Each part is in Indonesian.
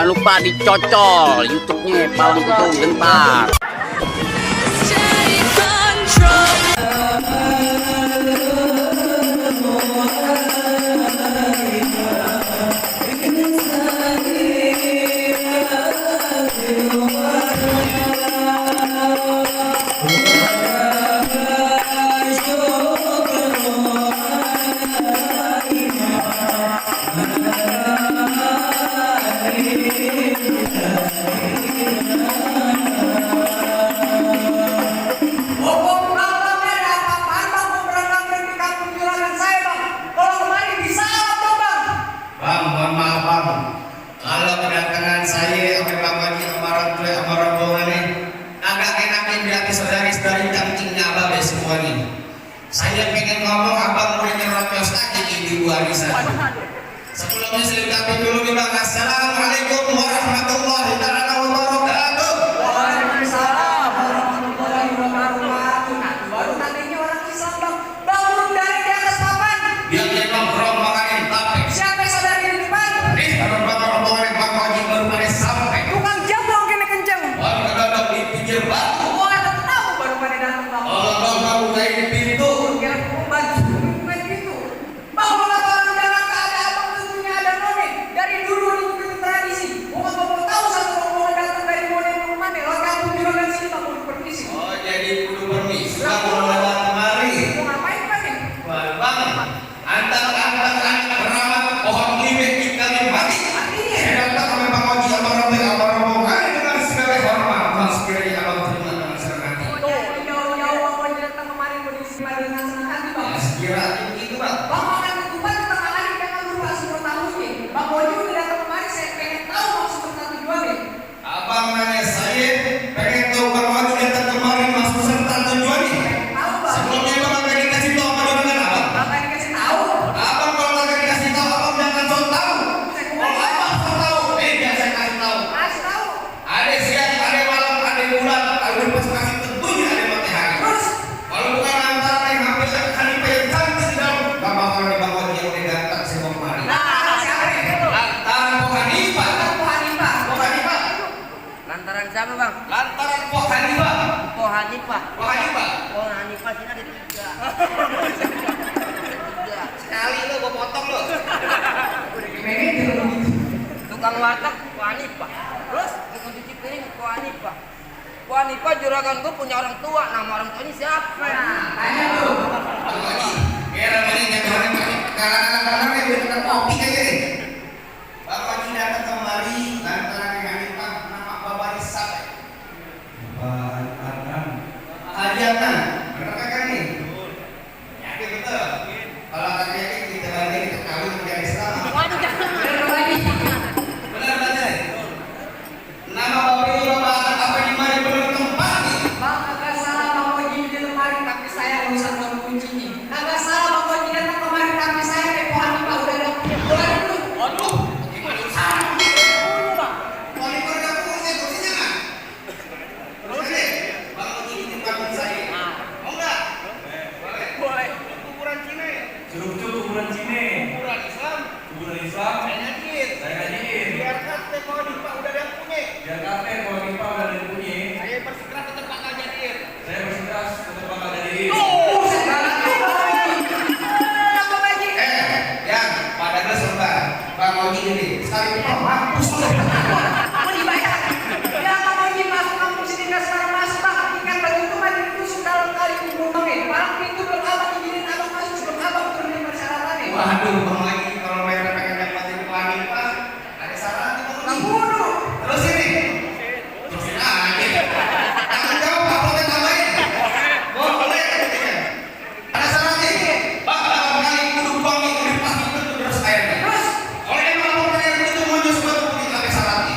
Jangan lupa dicocol YouTube-nya Pawang Tutung Gentar. Saya pengen ngomong, abang boleh nyerocos lagi di warisan. Sebelumnya saya ucapin dulu nih bang, assalamualaikum warahmatullahi wabarakatuh. Waalaikumsalam warahmatullahi wabarakatuh. Baru tadinya orang Islam bang, bangun dari di atas papan. Dia nongkrong makanin tape. Siapa saudari di depan? Kalau bapak rombongan bang Haji baru pada sampai. Tukang jablong kena kenceng. Baru kedok di pinggir batu. Gua ada tahu baru pada datang bang. Oh bang mau bukain di pintu. Kira pembantu bukan gitu. Bang kalau orang jalan tak ada abang tentunya ada noni. Dari dulu itu tradisi. Bukan bapak tahu satu rombongan datang dari mana ke mana. Kalau kamu juragan sini bang mau permisi. Oh jadi kudu permisi. Bang mau lewat kemari. Mau ngapain bang ya? Bang, antar anak berawat pohon limbeh kita mati. Artinya. Saya datang sama Bang Haji sama rombongan dengan segala hormat. Bang sekiranya abang terima dengan senang hati. Jauh-jauh bang mau datang kemari mau disimpan dengan senang hati bang. Sekiranya begitu bang. Bang makan ketupat di tengah hari jangan lupa semua tamunya. Bang Bojo udah datang kemari saya pengen tahu maksud serta tujuannya. Abang nanya saya pengen tahu Bang Haji datang kemari maksud serta tujuannya. Pengen tahu bang. Sebelumnya abang akan dikasih tahu apa dengan abang. Bang tadi kasih tahu. Abang kalau akan dikasih tahu abang jangan sok tahu. Kalau abang sok tahu, biar saya kasih tahu. Kasih tahu. Ada siang, ada malam, ada bulan, ada pas kasih tentunya ada matahari. Terus. Kalau bukan antara yang hampir hari yang cantik dalam gak bakal di Bang Haji yang udah datang semua kemari. Nah siapa ya? Lantaran Pohanifah. Hanifah. Pohanifah. Lantaran siapa bang? Lantaran Pohanifah. Hanifah. Pohanifah. Hanifah sini ada 3. Sekali lo gua potong lo. Tukang warteg Hanifah. Terus tukang cuci piring Hanifah. Hanifah juragan gue punya orang tua. Nama orang tuanya siapa? Tanya lu. Bang Haji, kira ini jangan orang kadang-kadang yang udah kena kopi aja deh. Bang Haji datang kemari lantaran Hanifah nama Bapak siapa? Haji Adnan. Benar kan nih? Yakin betul. Kalau kata yakin kita lagi kita kawin menjadi Islam. Bener lagi. Benar benar. Nama Bapak ini Bapak apa di mana benar tempatnya? Bang agak salah Bang Bojo di lemari tapi saya nggak usah tahu kuncinya. Agak salah Bang Bojo datang kemari tapi saya kayak Hanifah udah ada punya bola dulu. Waduh, gimana usaha? Wali keluarga kursi kursinya kan? Terus deh, Bang Haji ini tempat saya. Mau nggak? Boleh. Kuburan Cina. Cukup kuburan Cine, Kuburan Islam. kuburan Islam. Saya nyakin. Saya ngajiin. Biarkan teh Pohanifah udah ada yang punya. Jakarta kalau kita udah dipunya, Saya bersikeras tetap bakal jadiin. saya bersikeras tetap bakal jadiin. Buset banget tuh Bang Bojo. Bang Bojo. Yang pada gelas lebar, Bang Haji ini sekali mampus loh. Mau dibayar. Ya Bang Bojo masuk kampus ini nggak sekarang masuk bang. Ikan bagi itu mah ditusuk dalam kali kubungnya. Bang pintu belum abang izinin abang masuk sebelum abang turun dari persyaratannya. Waduh, Bang Haji kalau mereka pengen dapatin Pohanifah, ada syaratnya Bang Bang Haji. Bojo. Terus ini, terusin aja. Jangan jawab, Pak boleh tambahin. Boleh. Ada syaratnya. Bang, dalam kali kudu buang itu pasti betul terus airnya. Terus. Kalau emang mau pengen itu mau nyusul betul kita ada syaratnya.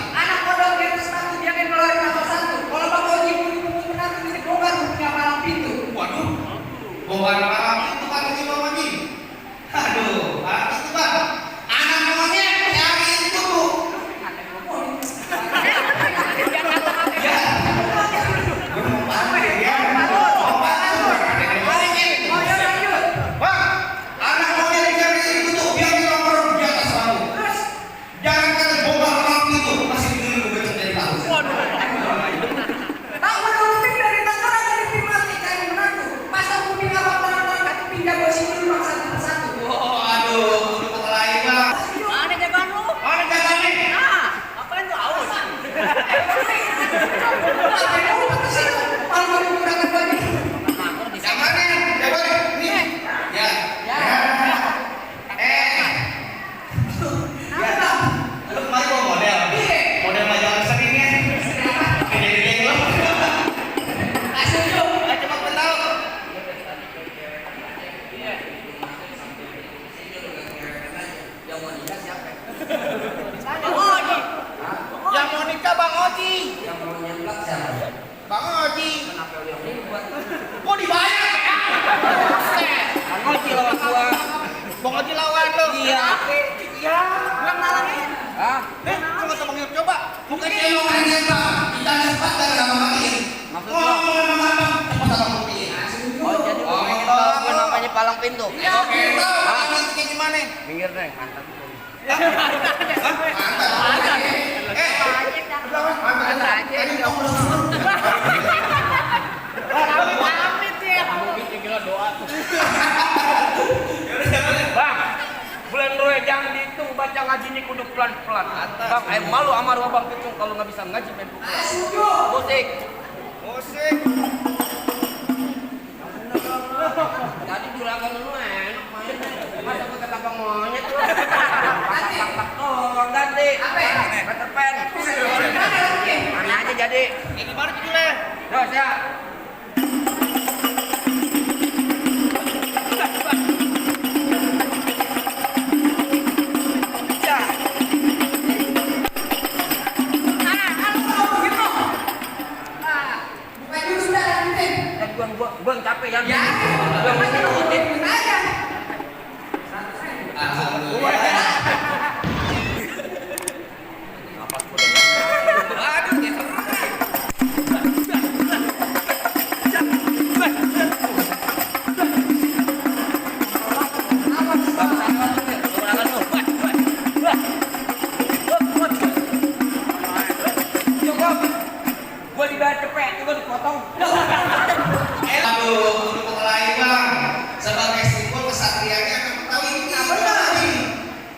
Ya. Bukan nalangin. Hah? Lu nggak Bang Yop coba. Bukan cewek orangnya Bang. Kita cepat dan lama lagi. Maksud Oh, lo? cepat abang kopi. Oh, jadi lo pengen tahu apa namanya palang pintu? Ya. Oke, tahu nanti kayak gimana? Minggir deh, mantap. Amit ya. Bang, bulan roe jangan dihitung baca ngaji ini kudu pelan-pelan. Bang, malu sama rumah Bang Pitung kalau nggak bisa ngaji main pukul. Musik. Musik. Tadi juragan lu enak mainnya. Masa gue kata bang monyet lu. Pak doang ganti. Peter Pan. Mana aja jadi. Ini gimana judulnya? Terus ya. Bukan dulu sudah lanjutin. Dan gua capek ya. Ya. Gua masih lanjutin. Aja. Aduh, geser. Gua dibayar cepet, gua dipotong. Aduh, untuk mulai Bang. Sebagai simbol kesatriannya akan tahu ini apa lagi.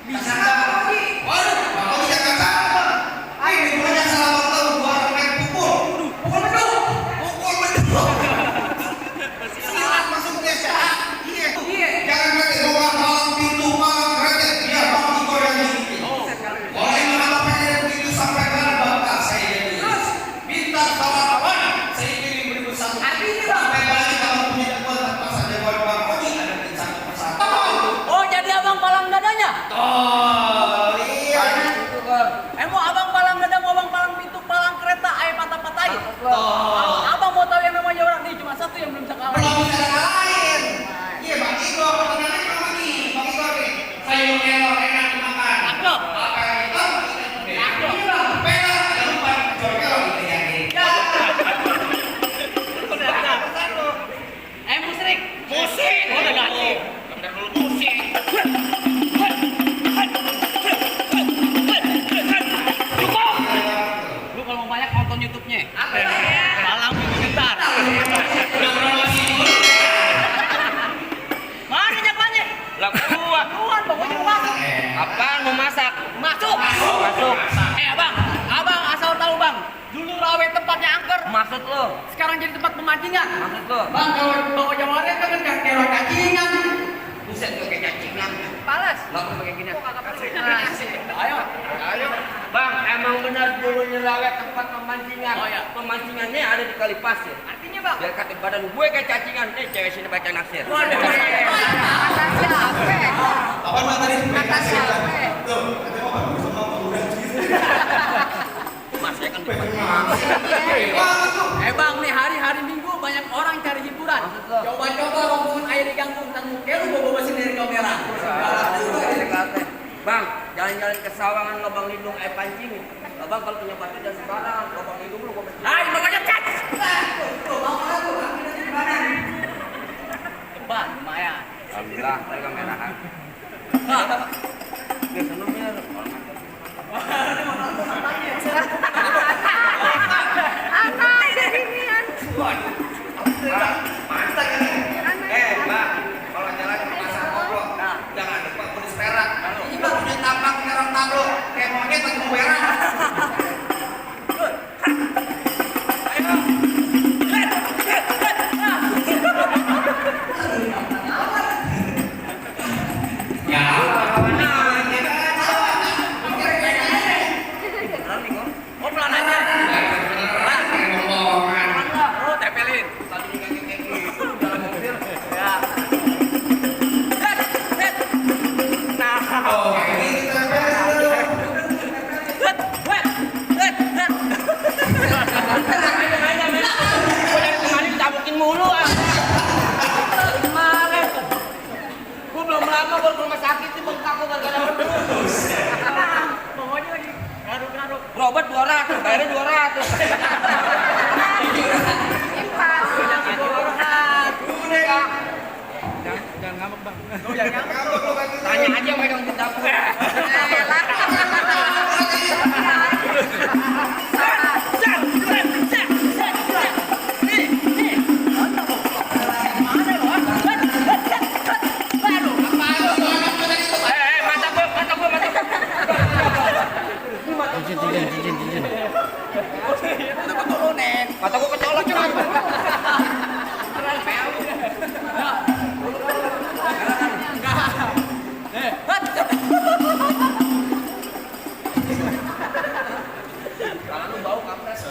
Bisa nggak? Waduh, Bang Kopi jangan salah. Ini banyak salah Bang tahu gua main pukul. Pukul beduk. Pukul beduk. Silat maksudnya silat. Iya. Iya. Jangan berarti doa malam pintu malam kerja. Biar Bang Iko yang ini. Boleh menambah pengen pintu sampai ke bapak saya jadi. Bintang kawan-kawan, saya pilih berikut satu. Artinya Bang. Sampai balik kalau punya jadwal tanpa saja buat Bang Kopi ada di satu persatu. Oh, jadi abang palang dadanya? Oh, iya. Itu kan. Mau abang palang dada, mau abang palang pintu, palang kereta, patah-patahin. Abang mau tahu yang namanya orang nih cuma satu yang belum bisa kalah. Belum bisa ada lain. Iya, Bang Iko, pertanyaannya sama nih, Bang Iko nih. Sayur melon enak dimakan. Cakep. Makan itu, cakep. Melon, jangan lupa jual melon gitu ya. Musrik. Musik. Oh, udah ganti. Bentar dulu musik. Lu kalau mau banyak nonton YouTube-nya. Apa? Palang pintu gentar. Mana nyapanya? Lah gua. Tuhan, pokoknya mau masuk. Apaan mau masak? Masuk. Masuk. Abang asal tahu bang. Dulu rawe tempatnya angker. Maksud lo? Sekarang jadi tempat pemancingan. Maksud lo? Bang, kalau bawa Jawa itu kan kayak cacingan. Buset gue kayak cacingan. Palas. Lah gua pakai gini. Ayo. Ayo. Bang, emang benar dulu Rawe tempat pemancingan. Oh, iya. Pemancingannya ada di kali pasir. Artinya bang. Biar kata badan gue kayak cacingan. Cewek sini baca naksir. Waduh. Kata siapa? Apa Bang tadi? Kata siapa? Tuh, ada apa? Sama pemuda gitu. Mas, ya kan. Bang, nih hari-hari Minggu banyak orang cari hiburan. Maksud lo? Coba-coba rombongan air di kampung tanggung. Lu bawa sendiri kamera. Bang, jalan-jalan ke Sawangan Lubang Lindung air pancing. Abang kalau punya batu jangan sembarangan. Lubang Lindung lu gua mesti. Hai, makanya cat. Cepat, lumayan. Alhamdulillah, tadi kamerahan. Dia senangnya Anak dari Nian. Mantap ini. Bang, kalau jalan ke pasar Koplo, jangan lupa kulis perak. Ini punya tapak merah tablo, kayak monyet lagi mau merah. Ya, bayarnya 200. Impas. Jangan ngambek bang. Tanya aja yang megang di dapur. Mata gua kecolok cuman. Kalau lu bau kampres.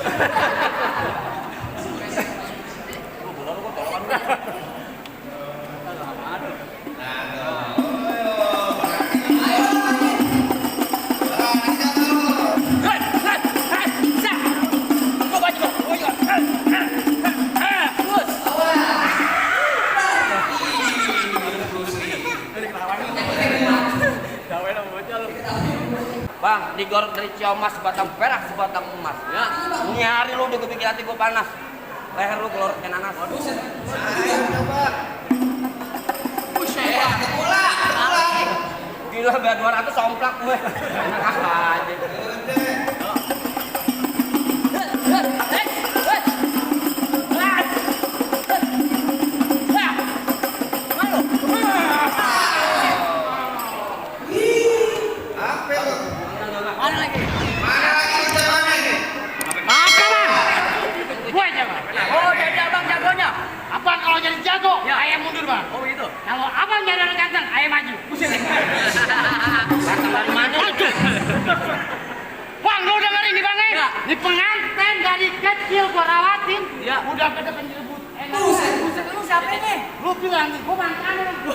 Bang, digoreng dari Ciomas sebatang perak sebatang emas. Ya. Ini hari lu udah gue bikin hati gue panas. Leher lu kelorotnya nanas. Buset. Gila, biar 200 somplak gue. Enak aja. Apa lu? Mana lagi? Mana lagi kita mana ini? Apa bang? Gue aja bang. Oh beda bang jagonya. Abang kalau jadi jago, ayah mundur bang. Oh gitu. Kalau abang jadi orang ganteng, ayah maju. Buset. Datang dari mana? Bang, lu dengerin nih bang ya. Di pengantin dari kecil gua rawatin. Ya. Udah pada penjebut. Buset lu siapa ini? Lu bilang nih, gua mantan lu.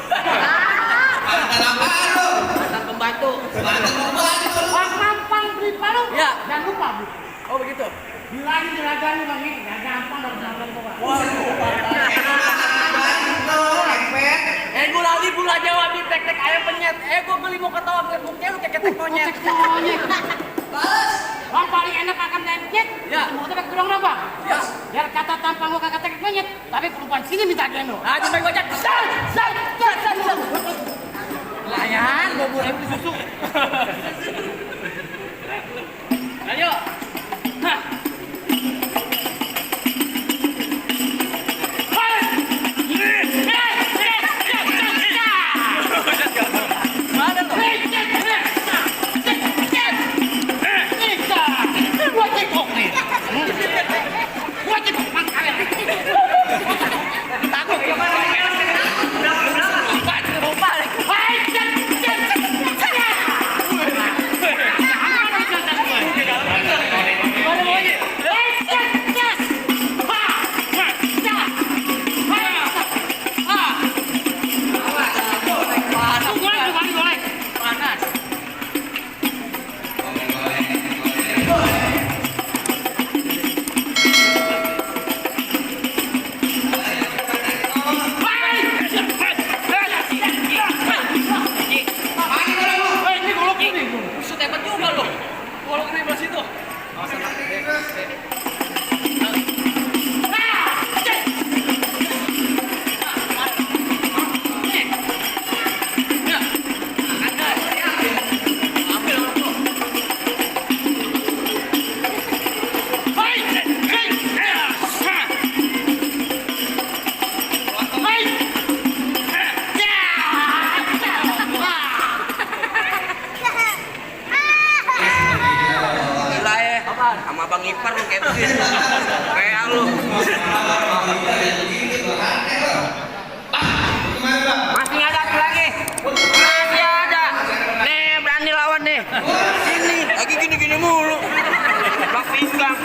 Mantan apaan lu? Mantan pembantu. Mantan pembantu lu. Bang Mampang beli palu. Ya. Jangan lupa bu. Oh begitu. Bilangin juragan lu bang ini, gak gampang dari jalan gua. Gue lagi pula jawab di tek-tek ayam penyet. Gue beli mau ketawa ke buknya lu ketek monyet. Bang paling enak akan menyet. Ya. Mau tebak gedong dong bang. Ya. Biar kata tampang gua kagak tekek menyet. Tapi perempuan sini minta gendong. Ah, jumpai gojek. Sal. Layan, gue boleh beli susu. Ayo. Hah. Mana lo? Takut kemana? Lupa lagi. Mana maunya? Panas. Ini golok ini. Buset hebat juga lo. Golok ini belas itu. Gila ya. Sama Bang Ipar lu kayak begitu. Kayak lu. Masih ada satu lagi. Masih ada. Nih berani lawan nih. Sini. Lagi gini-gini mulu. Bang pinggang.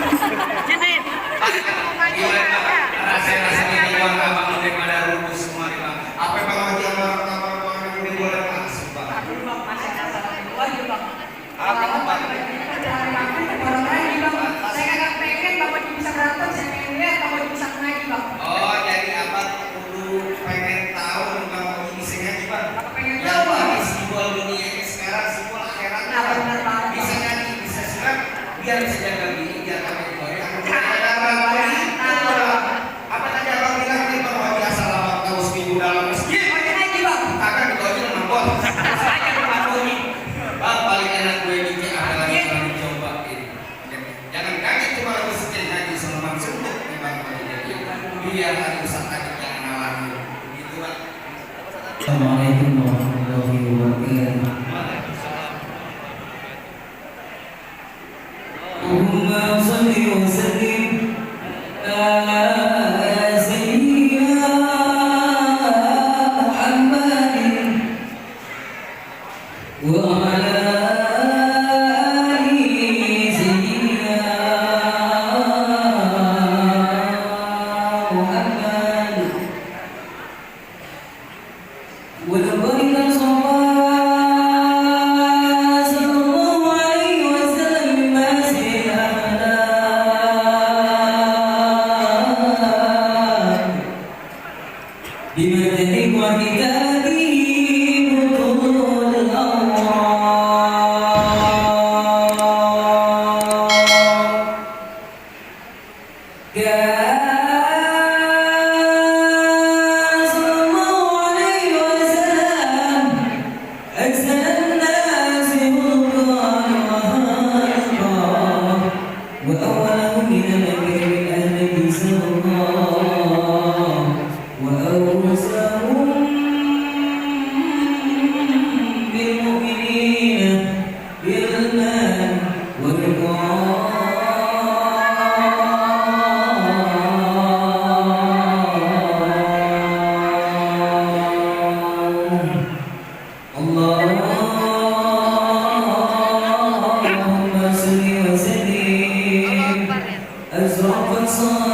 Sini. Rasanya uang abang udah pada rumus semua nih bang. Apa yang bang lagi abang ini boleh langsung bang. Apa bang? Saya kagak pengen Bang Wajib bisa berantem, saya pengen lihat Bang Wajib bisa ngaji bang. Oh jadi abang kudu pengen tahu nih bang lagi bisa ngaji bang. Pengen Yang tahu bang. ini simbol dunia sekarang simbol akhirat. Nah, benar banget. Bisa ngaji, bisa silat, biar bisa jaga diri, biar Allahumma salli wa sallim ala sayyidina Muhammadin wa ala ali sayyidina Muhammad wa labbaika sallallahu alaihi wasallam ma sayyidina بمدد وكتابه بطول الأمراض صلى الله عليه وسلم أحسن الناس خلقا وخلقا وأولهم من الأكرم الأهل سرا وأوسعهم بالمؤمنين بالمان والرضوان اللهم صل وسلم أزرق الصلاة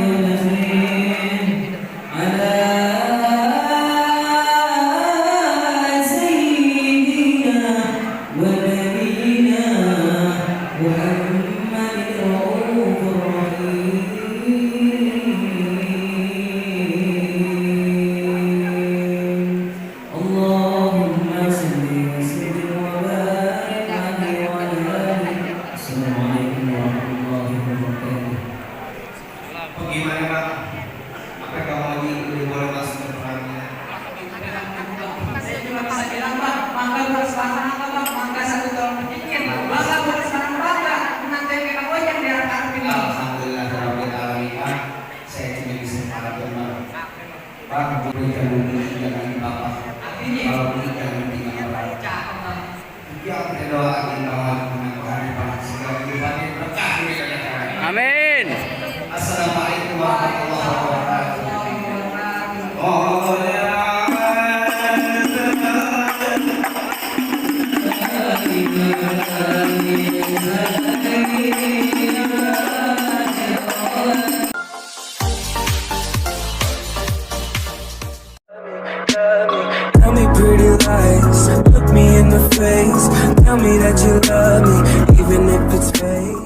والتسليم على سيدنا ونبينا محمد الرؤوف الرحيم اللهم صل وسلم وبارك عليه وعلى آله. السلام عليكم ورحمة الله وبركاته. Bagaimana Pak? Apa kamu lagi udah boleh masuk ke perannya? Saya cuma bisa bilang Pak, mangga harus laksanakan Pak, mangga 1 tahun berpikir, mangga harus sekarang bangga, nanti kita goyang di hadapan ini. Alhamdulillah Rabbil Alamin Pak. Saya cuma bisa mengharapkan Pak, berikan bumi jangan Bapak. Kalau bumi jangan tinggal Bapak. Ya, kita doakan bahwa menang hari Pak segala kehidupannya